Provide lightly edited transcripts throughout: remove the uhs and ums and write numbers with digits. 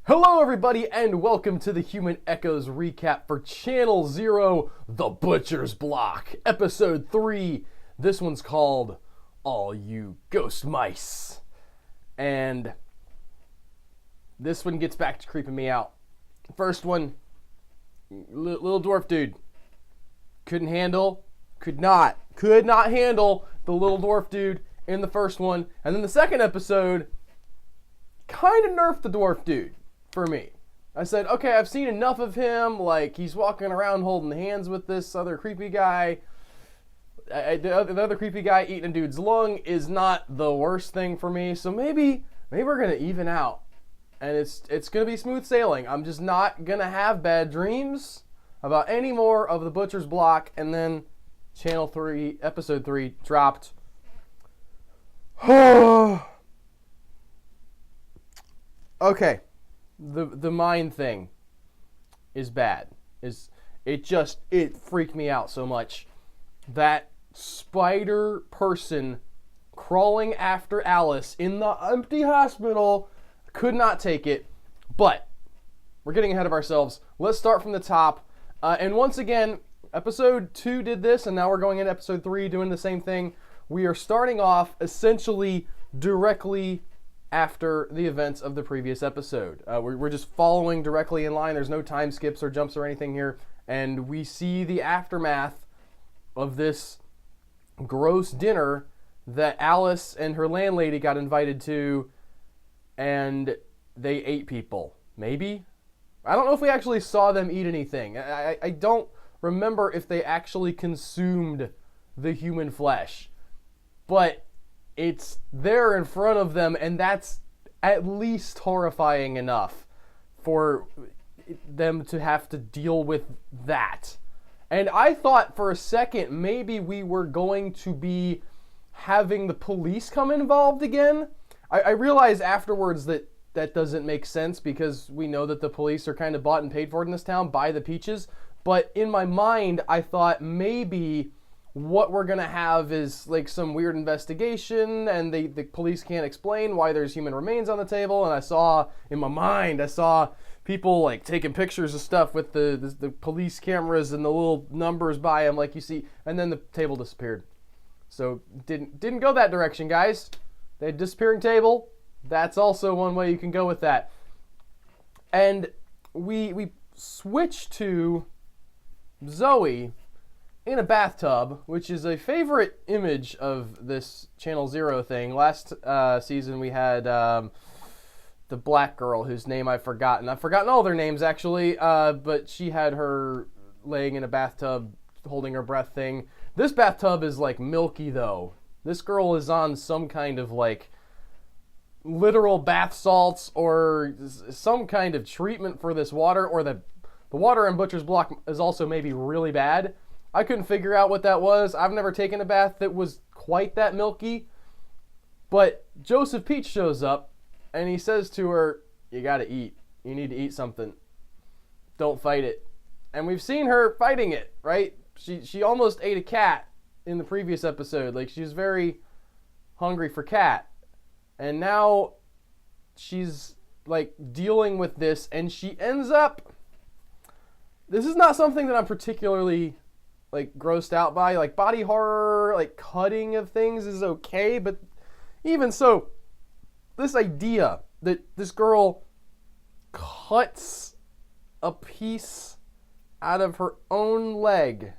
Hello everybody and welcome to the Human Echoes recap for Channel 0, The Butcher's Block, Episode 3. This one's called All You Ghost Mice. And this one gets back to creeping me out. First one, little dwarf dude. Could not handle the little dwarf dude in the first one. And then the second episode kind of nerfed the dwarf dude. For me, I said, okay, I've seen enough of him. Like, he's walking around holding hands with this other creepy guy. The other creepy guy eating a dude's lung is not the worst thing for me. So maybe we're gonna even out, and it's gonna be smooth sailing. I'm just not gonna have bad dreams about any more of the Butcher's Block. And then Channel 3, Episode 3 dropped. Okay. The mind thing is bad. It freaked me out so much. That spider person crawling after Alice in the empty hospital, could not take it. But we're getting ahead of ourselves. Let's start from the top. And once again, episode 2 did this, and now we're going into episode 3 doing the same thing. We are starting off essentially directly after the events of the previous episode. We're just following directly in line. There's no time skips or jumps or anything here. And we see the aftermath of this gross dinner that Alice and her landlady got invited to, and they ate people. Maybe? I don't know if we actually saw them eat anything. I don't remember if they actually consumed the human flesh. But it's there in front of them, and that's at least horrifying enough for them to have to deal with that. And I thought for a second maybe we were going to be having the police come involved again. I realized afterwards that that doesn't make sense because we know that the police are kind of bought and paid for in this town by the Peaches. But in my mind, I thought maybe what we're going to have is like some weird investigation, and the police can't explain why there's human remains on the table. And in my mind, I saw people like taking pictures of stuff with the police cameras and the little numbers by them like you see, and then the table disappeared. So didn't go that direction, guys. They had a disappearing table. That's also one way you can go with that. And we switch to Zoe in a bathtub, which is a favorite image of this Channel 0 thing. Last season we had the black girl whose name I've forgotten. I've forgotten all their names actually, but she had her laying in a bathtub holding her breath thing. This bathtub is like milky though. This girl is on some kind of like literal bath salts or some kind of treatment for this water, or the water in Butcher's Block is also maybe really bad. I couldn't figure out what that was. I've never taken a bath that was quite that milky. But Joseph Peach shows up, and he says to her, you gotta eat. You need to eat something. Don't fight it. And we've seen her fighting it, right? She almost ate a cat in the previous episode. Like, she was very hungry for cat. And now she's, like, dealing with this, and she ends up... This is not something that I'm particularly like grossed out by. Like body horror, like cutting of things is okay, but even so, this idea that this girl cuts a piece out of her own leg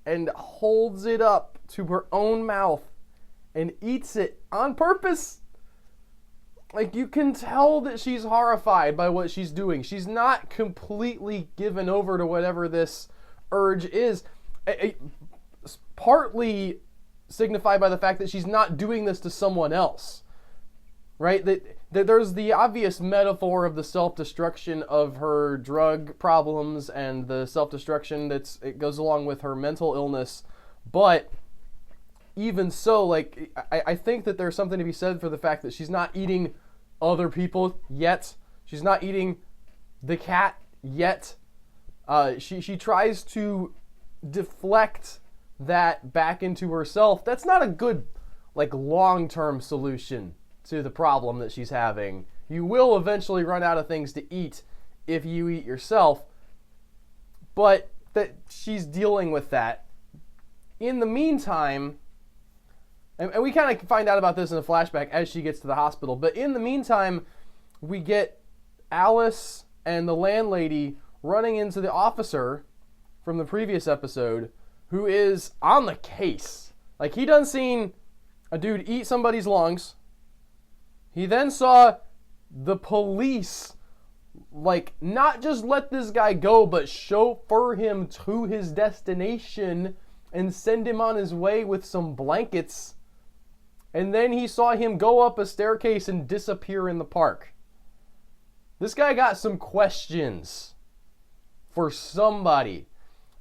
and holds it up to her own mouth and eats it on purpose. Like, you can tell that she's horrified by what she's doing. She's not completely given over to whatever this urge is. Partly signified by the fact that she's not doing this to someone else, right? That there's the obvious metaphor of the self-destruction of her drug problems and the self-destruction it goes along with her mental illness. But even so, like, I think that there's something to be said for the fact that she's not eating other people yet. She's not eating the cat yet. She tries to deflect that back into herself, that's not a good, like, long-term solution to the problem that she's having. You will eventually run out of things to eat if you eat yourself, but that she's dealing with that. In the meantime, and we kind of find out about this in a flashback as she gets to the hospital, but in the meantime, we get Alice and the landlady running into the officer from the previous episode, who is on the case. Like, he done seen a dude eat somebody's lungs. He then saw the police, like, not just let this guy go, but chauffeur him to his destination and send him on his way with some blankets. And then he saw him go up a staircase and disappear in the park. This guy got some questions for somebody.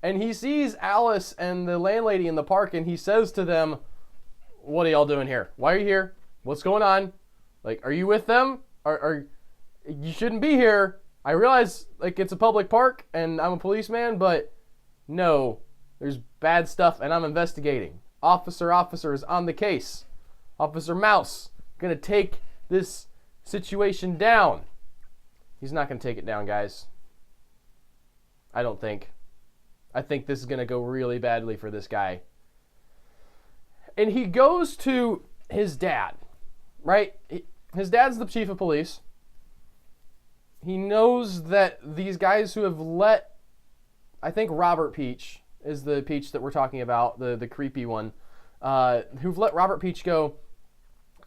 And he sees Alice and the landlady in the park, and he says to them, "What are y'all doing here? Why are you here? What's going on? Like, are you with them? You shouldn't be here. I realize, like, it's a public park and I'm a policeman, but no, there's bad stuff and I'm investigating. Officer is on the case. Officer Mouse, gonna take this situation down." He's not gonna take it down, guys. I don't think. I think this is gonna go really badly for this guy. And he goes to his dad, right? His dad's the chief of police. He knows that these guys who have let, I think Robert Peach is the Peach that we're talking about, the creepy one, who've let Robert Peach go,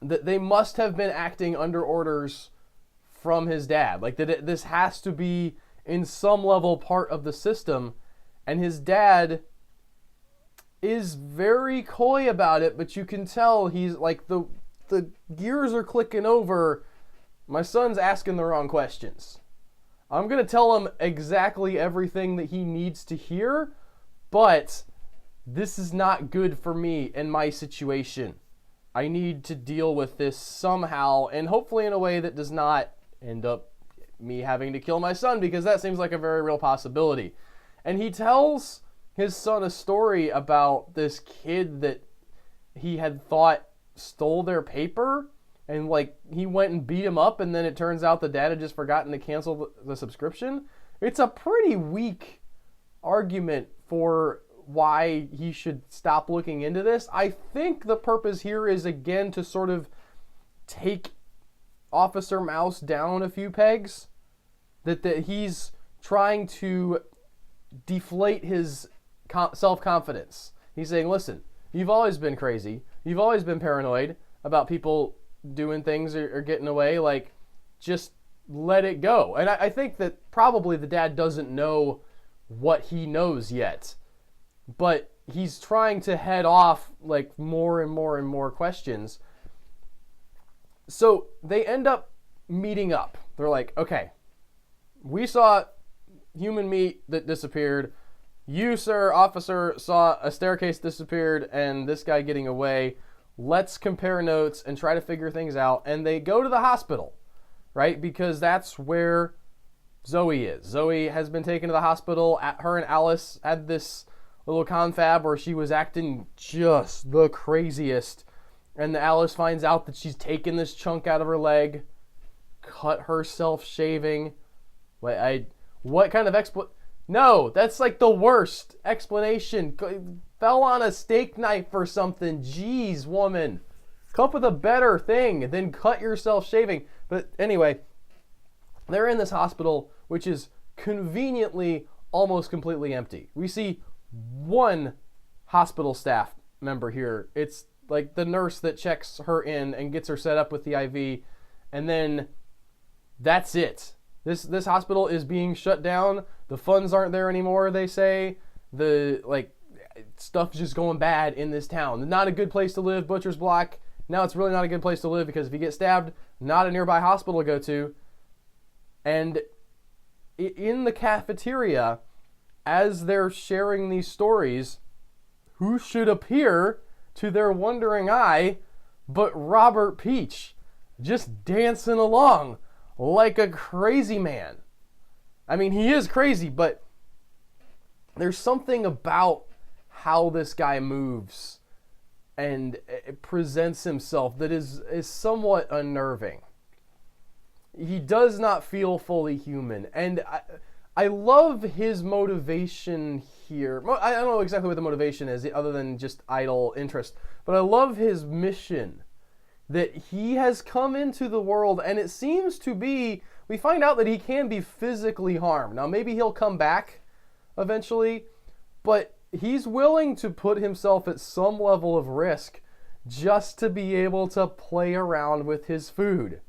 that they must have been acting under orders from his dad. Like, that this has to be in some level part of the system. And his dad is very coy about it, but you can tell he's like, the gears are clicking over. My son's asking the wrong questions. I'm going to tell him exactly everything that he needs to hear, but this is not good for me in my situation. I need to deal with this somehow, and hopefully in a way that does not end up me having to kill my son, because that seems like a very real possibility. And he tells his son a story about this kid that he had thought stole their paper, and like he went and beat him up, and then it turns out the dad had just forgotten to cancel the subscription. It's a pretty weak argument for why he should stop looking into this. I think the purpose here is, again, to sort of take Officer Mouse down a few pegs. That he's trying to deflate his self-confidence. He's saying, listen, you've always been crazy. You've always been paranoid about people doing things or getting away. Like, just let it go. And I think that probably the dad doesn't know what he knows yet. But he's trying to head off like more and more and more questions. So they end up meeting up. They're like, okay, we saw human meat that disappeared. You, sir, officer, saw a staircase disappeared and this guy getting away. Let's compare notes and try to figure things out. And they go to the hospital, right? Because that's where Zoe is. Zoe has been taken to the hospital. Her and Alice had this little confab where she was acting just the craziest. And Alice finds out that she's taken this chunk out of her leg, cut herself shaving. What kind of No, that's like the worst explanation. Fell on a steak knife or something. Jeez, woman. Come up with a better thing than cut yourself shaving. But anyway, they're in this hospital, which is conveniently almost completely empty. We see one hospital staff member here. It's like the nurse that checks her in and gets her set up with the IV. And then that's it. This hospital is being shut down. The funds aren't there anymore, they say. Stuff's just going bad in this town. Not a good place to live, Butcher's Block. Now it's really not a good place to live because if you get stabbed, not a nearby hospital to go to. And in the cafeteria, as they're sharing these stories, who should appear to their wondering eye but Robert Peach, just dancing along like a crazy man. I mean, he is crazy, but there's something about how this guy moves and presents himself that is somewhat unnerving. He does not feel fully human. And I love his motivation here. I don't know exactly what the motivation is other than just idle interest. But I love his mission. That he has come into the world, and it seems to be, we find out that he can be physically harmed. Now maybe he'll come back eventually, but he's willing to put himself at some level of risk just to be able to play around with his food.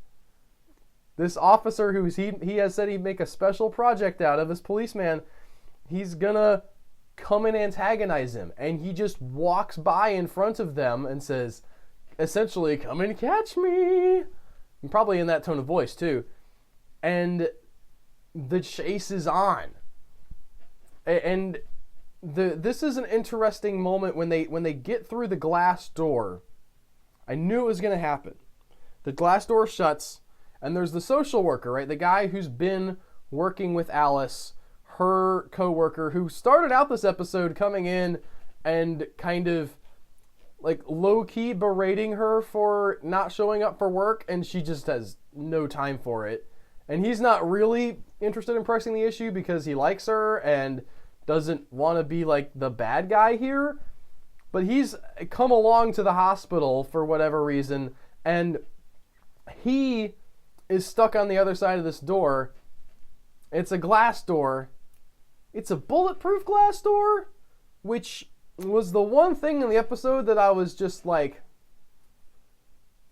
This officer who he has said he'd make a special project out of, this policeman, he's gonna come and antagonize him. And he just walks by in front of them and says, essentially, come and catch me. And probably in that tone of voice too. And the chase is on. And this is an interesting moment when they get through the glass door. I knew it was going to happen. The glass door shuts, and there's the social worker, right? The guy who's been working with Alice, her coworker, who started out this episode coming in and kind of like low-key berating her for not showing up for work, and she just has no time for it. And he's not really interested in pressing the issue because he likes her and doesn't want to be like the bad guy here. But he's come along to the hospital for whatever reason, and he is stuck on the other side of this door. It's a glass door. It's a bulletproof glass door, which was the one thing in the episode that I was just like,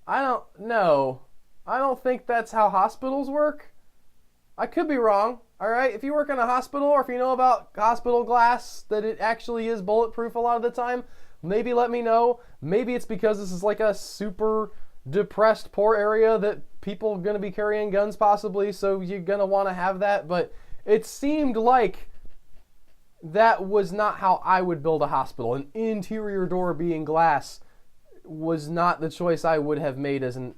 I don't know. I don't think that's how hospitals work. I could be wrong, all right? If you work in a hospital or if you know about hospital glass, that it actually is bulletproof a lot of the time, maybe let me know. Maybe it's because this is like a super depressed, poor area that people are going to be carrying guns possibly, so you're going to want to have that. But it seemed like that was not how I would build a hospital. An interior door being glass was not the choice I would have made as an,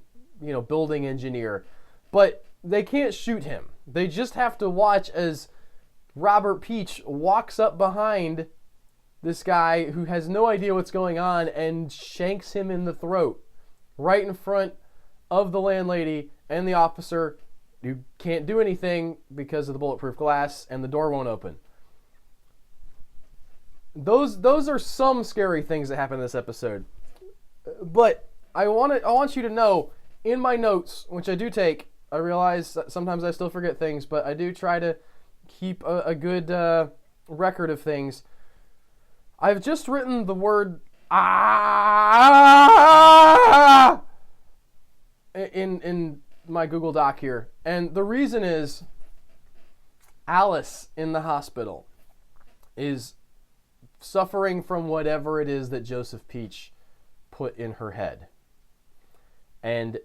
building engineer. But they can't shoot him. They just have to watch as Robert Peach walks up behind this guy who has no idea what's going on and shanks him in the throat right in front of the landlady and the officer, who can't do anything because of the bulletproof glass, and the door won't open. Those are some scary things that happen in this episode. But I want you to know, in my notes, which I do take, I realize that sometimes I still forget things, but I do try to keep a good record of things. I've just written the word in my Google Doc here. And the reason is Alice in the hospital is suffering from whatever it is that Joseph Peach put in her head. And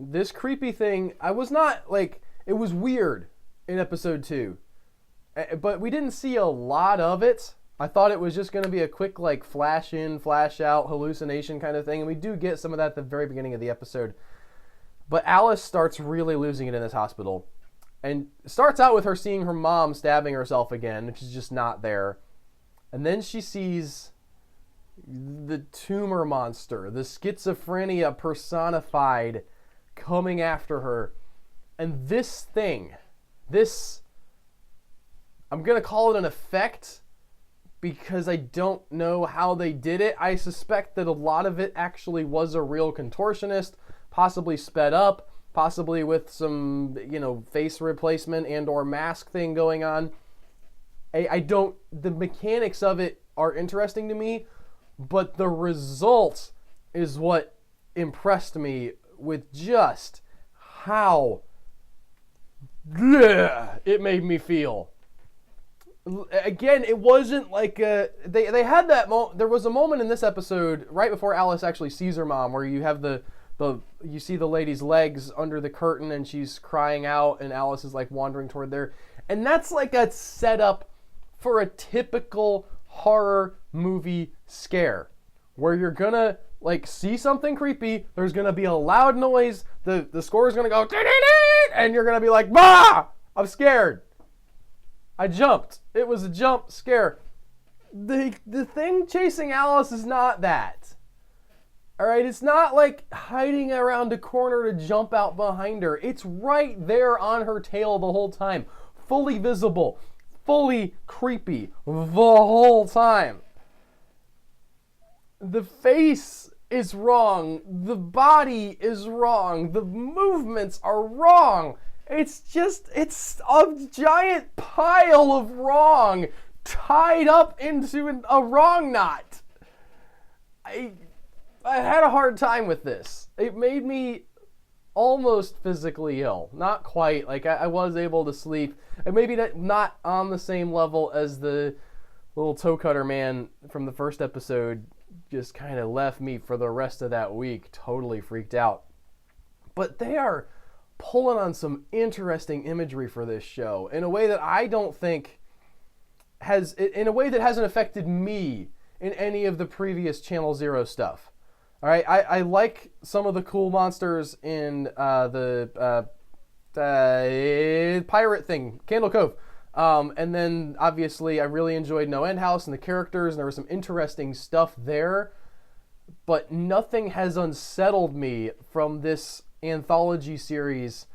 this creepy thing, I was not like, it was weird in episode 2, but we didn't see a lot of it. I thought it was just going to be a quick like flash in, flash out hallucination kind of thing, and we do get some of that at the very beginning of the episode. But Alice starts really losing it in this hospital, and starts out with her seeing her mom stabbing herself again, which is just not there. And then she sees the tumor monster, the schizophrenia personified, coming after her. And this thing, I'm going to call it an effect because I don't know how they did it. I suspect that a lot of it actually was a real contortionist, possibly sped up, possibly with some, face replacement and or mask thing going on. The mechanics of it are interesting to me, but the result is what impressed me with just how it made me feel. Again, it wasn't like they had that moment. There was a moment in this episode right before Alice actually sees her mom where you have you see the lady's legs under the curtain and she's crying out and Alice is like wandering toward there. And that's like a setup for a typical horror movie scare where you're gonna like see something creepy, there's gonna be a loud noise, the score is gonna go and you're gonna be like, bah! I'm scared. I jumped. It was a jump scare. the thing chasing Alice is not that. All right, it's not like hiding around a corner to jump out behind her. It's right there on her tail the whole time, fully visible, fully creepy the whole time. The face is wrong. The body is wrong. The movements are wrong. It's a giant pile of wrong tied up into a wrong knot. I had a hard time with this. It made me almost physically ill. Not quite. Like, I was able to sleep. And maybe not on the same level as the little toe cutter man from the first episode just kind of left me for the rest of that week totally freaked out. But they are pulling on some interesting imagery for this show in a way that I don't think in a way that hasn't affected me in any of the previous Channel Zero stuff. All right, I like some of the cool monsters in the pirate thing, Candle Cove. And then, obviously, I really enjoyed No End House and the characters, and there was some interesting stuff there. But nothing has unsettled me from this anthology series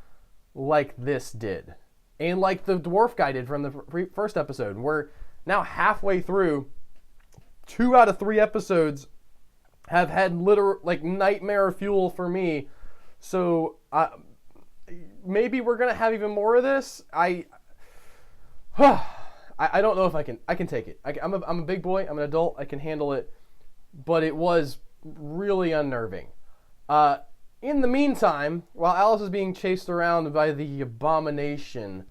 like this did. And like the dwarf guy did from the first episode. We're now halfway through. 2 out of 3 episodes have had literal, like, nightmare fuel for me. So, maybe we're going to have even more of this. I don't know if I can take it. I'm a big boy. I'm an adult. I can handle it. But it was really unnerving. In the meantime, while Alice is being chased around by the abomination,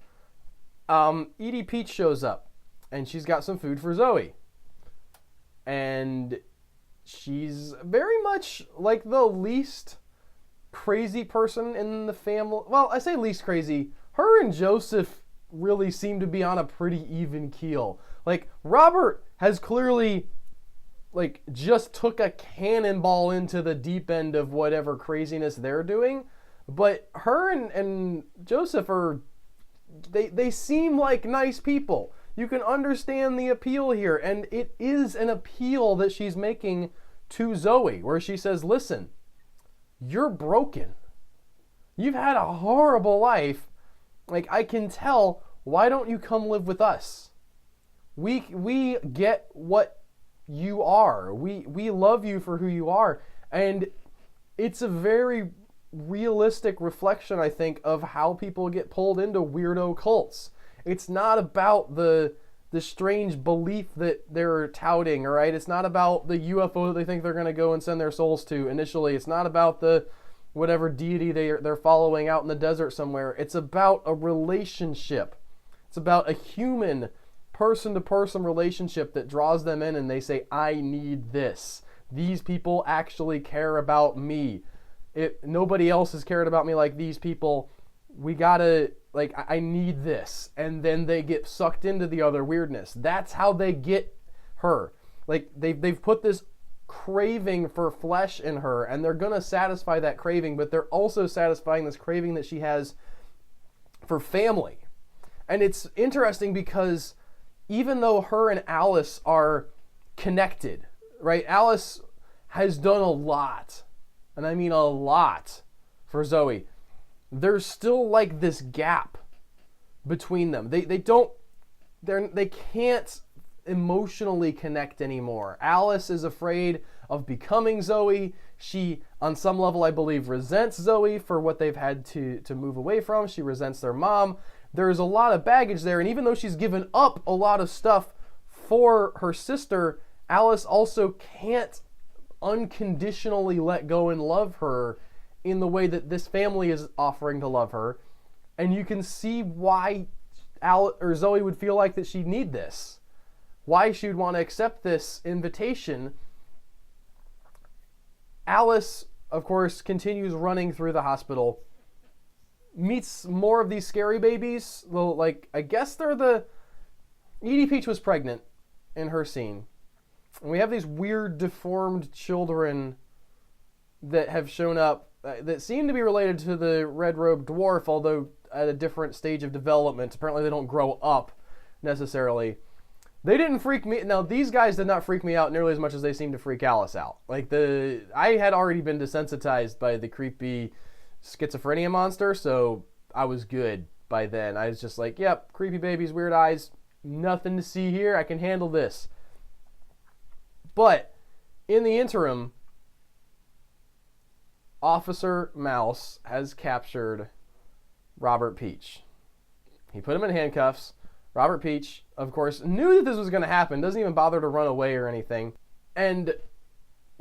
Edie Peach shows up. And she's got some food for Zoe. And she's very much like the least crazy person in the family. Well, I say least crazy. Her and Joseph really seem to be on a pretty even keel. Like, Robert has clearly, like, just took a cannonball into the deep end of whatever craziness they're doing. But her and Joseph they seem like nice people. You can understand the appeal here, and it is an appeal that she's making to Zoe, where she says, listen, you're broken. You've had a horrible life. Like, I can tell, why don't you come live with us? We get what you are. We love you for who you are. And it's a very realistic reflection, I think, of how people get pulled into weirdo cults. It's not about the strange belief that they're touting, all right? It's not about the UFO that they think they're going to go and send their souls to initially. It's not about the whatever deity they're following out in the desert somewhere. It's about a relationship. It's about a human, person-to-person relationship that draws them in and they say, I need this. These people actually care about me. Nobody else has cared about me like these people. We gotta, like, I need this. And then they get sucked into the other weirdness. That's how they get her. Like, they've put this craving for flesh in her, and they're gonna satisfy that craving, but they're also satisfying this craving that she has for family. And it's interesting because even though her and Alice are connected, right? Alice has done a lot, and I mean a lot, for Zoe. There's still like this gap between them. They can't emotionally connect anymore. Alice is afraid of becoming Zoe. She, on some level, I believe, resents Zoe for what they've had to move away from. She resents their mom. There's a lot of baggage there, and even though she's given up a lot of stuff for her sister, Alice also can't unconditionally let go and love her in the way that this family is offering to love her. And you can see why Zoe would feel like that she'd need this. Why she would want to accept this invitation. Alice, of course, continues running through the hospital, meets more of these scary babies. Well, like, I guess they're Edie Peach was pregnant in her scene. And we have these weird, deformed children that have shown up that seem to be related to the red-robed dwarf, although at a different stage of development. Apparently they don't grow up necessarily. They didn't freak me. Now, these guys did not freak me out nearly as much as they seemed to freak Alice out. I had already been desensitized by the creepy schizophrenia monster, so I was good by then. I was just like, yep, creepy babies, weird eyes, nothing to see here. I can handle this. But in the interim, Officer Mouse has captured Robert Peach. He put him in handcuffs. Robert Peach, of course, knew that this was going to happen, doesn't even bother to run away or anything, and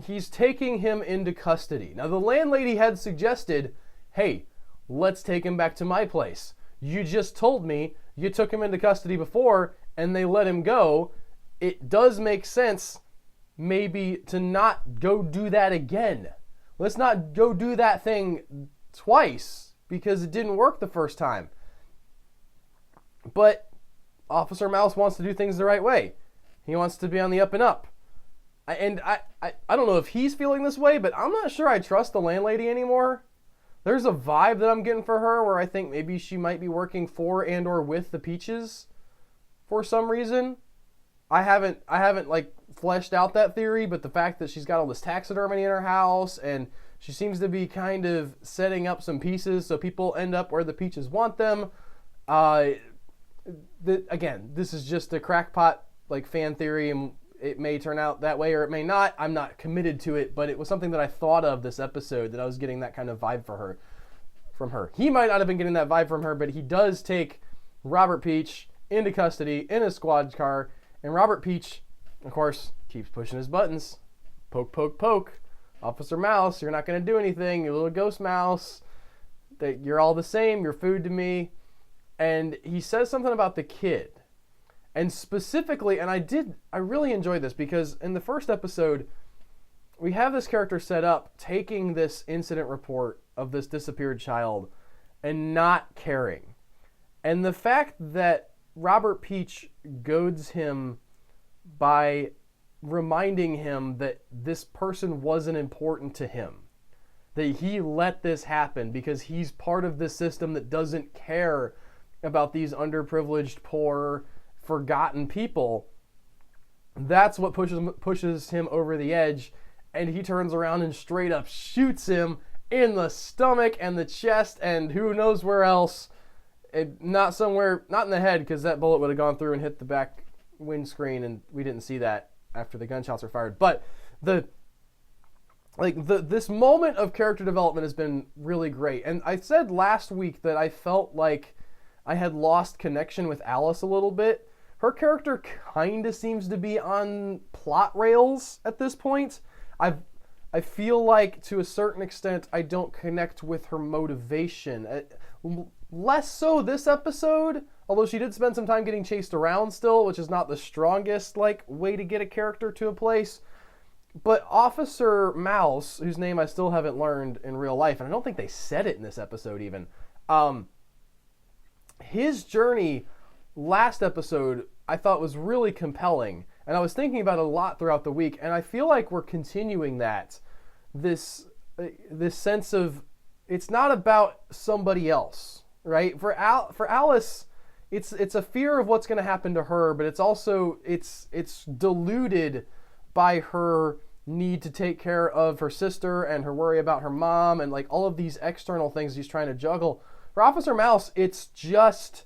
he's taking him into custody. Now, the landlady had suggested, hey, let's take him back to my place. You just told me you took him into custody before and they let him go. It does make sense maybe to not go do that again. Let's not go do that thing twice because it didn't work the first time. But Officer Mouse wants to do things the right way. He wants to be on the up and up. And I don't know if he's feeling this way, but I'm not sure I trust the landlady anymore. There's a vibe that I'm getting for her where I think maybe she might be working for and or with the Peaches for some reason. I haven't like fleshed out that theory, but the fact that she's got all this taxidermy in her house and she seems to be kind of setting up some pieces so people end up where the Peaches want them. Again, this is just a crackpot like fan theory, and it may turn out that way or it may not. I'm not committed to it, but it was something that I thought of this episode, that I was getting that kind of vibe from her. He might not have been getting that vibe from her, but he does take Robert Peach into custody in a squad car, and Robert Peach, of course, keeps pushing his buttons. Poke, poke, poke. Officer Mouse, you're not going to do anything, you little ghost mouse. You're all the same, you're food to me. And he says something about the kid. And specifically, and I really enjoyed this because in the first episode, we have this character set up taking this incident report of this disappeared child and not caring. And the fact that Robert Peach goads him by reminding him that this person wasn't important to him, that he let this happen because he's part of this system that doesn't care about these underprivileged, poor, forgotten people. That's what pushes him over the edge, and he turns around and straight up shoots him in the stomach and the chest and who knows where else. Not in the head, because that bullet would have gone through and hit the back windscreen, and we didn't see that after the gunshots were fired. But this moment of character development has been really great. And I said last week that I felt like I had lost connection with Alice a little bit. Her character kind of seems to be on plot rails at this point. I feel like to a certain extent I don't connect with her motivation. Less so this episode, although she did spend some time getting chased around still, which is not the strongest way to get a character to a place. But Officer Mouse, whose name I still haven't learned in real life, and I don't think they said it in this episode even, his journey last episode I thought was really compelling, and I was thinking about it a lot throughout the week, and I feel like we're continuing that. This sense of it's not about somebody else, right? For Alice, it's a fear of what's going to happen to her, but it's also it's diluted by her need to take care of her sister and her worry about her mom and all of these external things he's trying to juggle. For Officer Mouse, it's just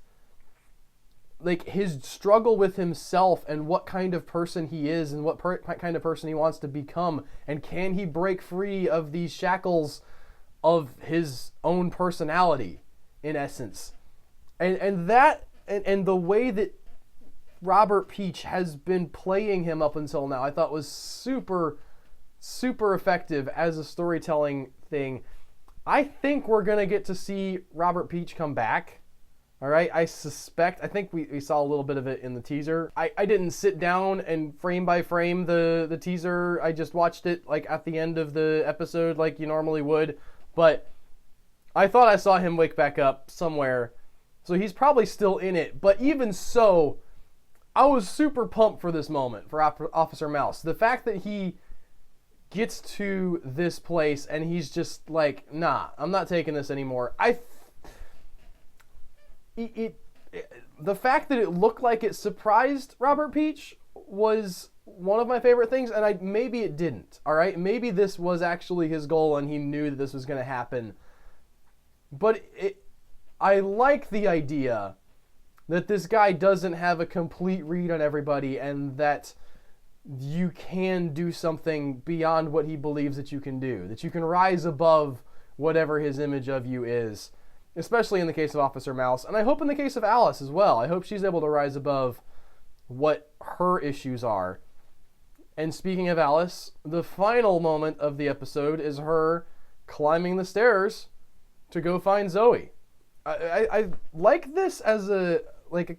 his struggle with himself and what kind of person he is and what kind of person he wants to become, and can he break free of these shackles of his own personality, in essence. And the way that Robert Peach has been playing him up until now, I thought was super, super effective as a storytelling thing. I think we're going to get to see Robert Peach come back. All right, I think we saw a little bit of it in the teaser. I didn't sit down and frame by frame the teaser. I just watched it at the end of the episode like you normally would. But I thought I saw him wake back up somewhere. So he's probably still in it. But even so, I was super pumped for this moment for Officer Mouse. The fact that he gets to this place and he's just nah, I'm not taking this anymore. the fact that it looked like it surprised Robert Peach was one of my favorite things, and maybe it didn't, all right? Maybe this was actually his goal and he knew that this was going to happen. But I like the idea that this guy doesn't have a complete read on everybody and that you can do something beyond what he believes that you can do, that you can rise above whatever his image of you is, especially in the case of Officer Mouse, and I hope in the case of Alice as well. I hope she's able to rise above what her issues are. And speaking of Alice, the final moment of the episode is her climbing the stairs to go find Zoe. I like this as a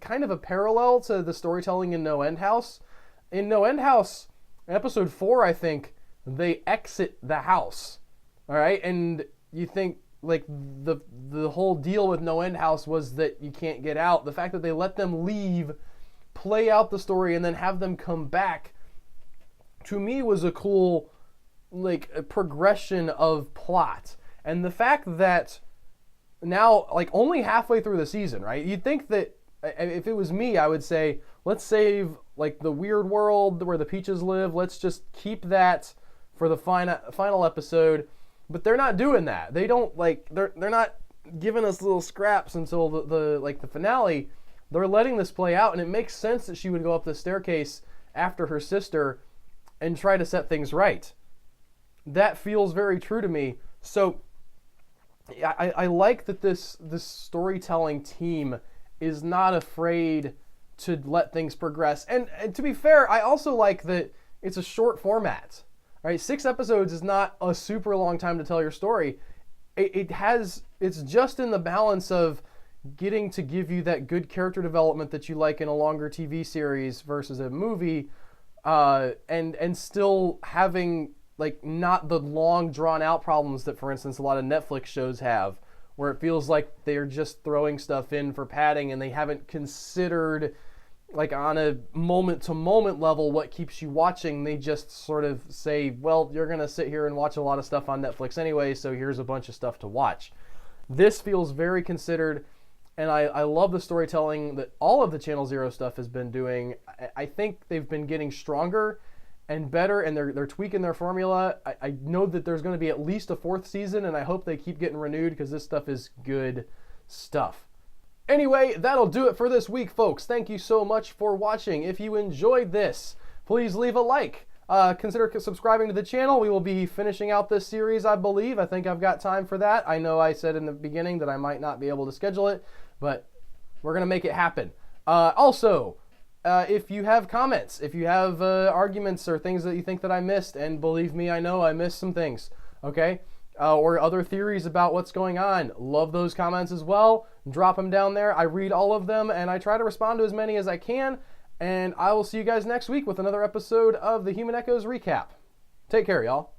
kind of a parallel to the storytelling in No End House. In No End House, in episode 4, I think, they exit the house. All right? And you think, like, the whole deal with No End House was that you can't get out. The fact that they let them leave, play out the story, and then have them come back, to me was a cool, like, a progression of plot. And the fact that now, like, only halfway through the season, right? You'd think that if it was me, I would say, let's save, like, the weird world where the Peaches live. Let's just keep that for the final episode. But they're not doing that. They don't, like, they're not giving us little scraps until the finale. They're letting this play out, and it makes sense that she would go up the staircase after her sister and try to set things right. That feels very true to me. So I like that this storytelling team is not afraid to let things progress. And to be fair, I also like that it's a short format. All right, 6 episodes is not a super long time to tell your story. It's just in the balance of getting to give you that good character development that you like in a longer TV series versus a movie, and still having, like, not the long drawn out problems that, for instance, a lot of Netflix shows have, where it feels like they're just throwing stuff in for padding and they haven't considered, like, on a moment to moment level what keeps you watching. They just sort of say, well, you're going to sit here and watch a lot of stuff on Netflix anyway, so here's a bunch of stuff to watch. This feels very considered, and I love the storytelling that all of the Channel Zero stuff has been doing. I think they've been getting stronger and better, and they're tweaking their formula. I know that there's going to be at least a 4th season, and I hope they keep getting renewed because this stuff is good stuff. Anyway, that'll do it for this week, folks. Thank you so much for watching. If you enjoyed this, please leave a like. Consider subscribing to the channel. We will be finishing out this series, I believe. I think I've got time for that. I know I said in the beginning that I might not be able to schedule it, but we're going to make it happen. Also, if you have comments, if you have arguments or things that you think that I missed, and believe me, I know I missed some things, okay? Or other theories about what's going on, love those comments as well. Drop them down there. I read all of them, and I try to respond to as many as I can. And I will see you guys next week with another episode of the Human Echoes Recap. Take care, y'all.